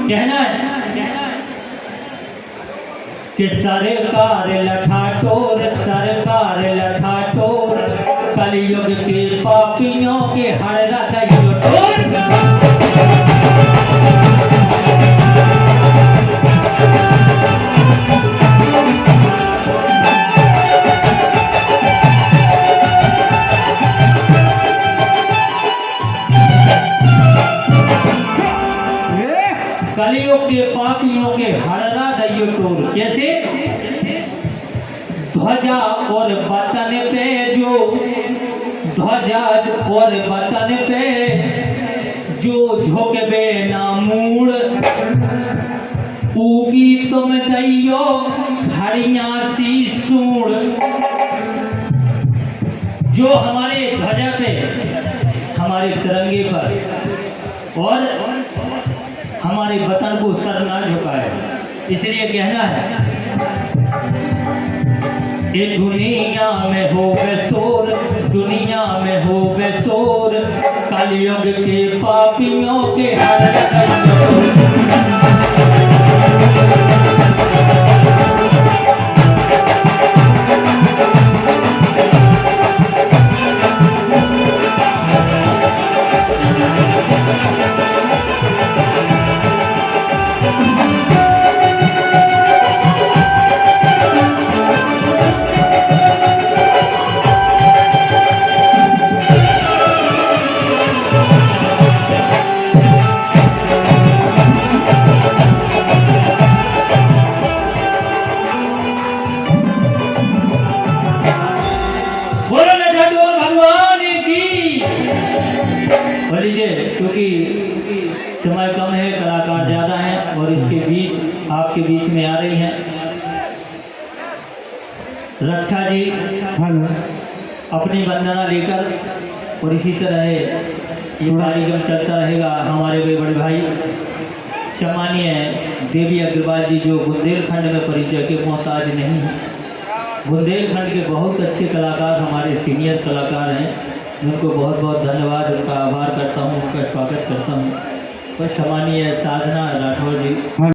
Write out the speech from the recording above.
कहना है कि सरकार लठाठोर, सरकार लठाठोर, कलयुग के पापियों के हर दइयो टोर। कलयुग के पापियों के हररा दइयो टोर। कैसे? ध्वजा और बतन पे जो, ध्वजा और बतन पे जो झोंकबे ना मूड़, ऊकी तुम दइयो घड़ियां सी सूड़। जो हमारे ध्वजा पे, हमारे तिरंगे पर और हमारे वतन को सर ना झुकाए, इसलिए कहना है ये दुनिया में हो वे शोर, दुनिया में हो वे शोर, कलयुग के पापियों के हर लीजिए, क्योंकि समय कम है, कलाकार ज़्यादा हैं और इसके बीच आपके बीच में आ रही हैं रक्षा जी अपनी वंदना लेकर, और इसी तरह ये कार्यक्रम चलता रहेगा। हमारे बड़े भाई सम्मानीय देवी अग्रवाल जी जो बुंदेलखंड में परिचय के मोहताज नहीं हैं, बुंदेलखंड के बहुत अच्छे कलाकार, हमारे सीनियर कलाकार हैं, उनको बहुत बहुत धन्यवाद, उनका आभार करता हूँ, उनका स्वागत करता हूँ। और सम्मानीय साधना राठौर जी।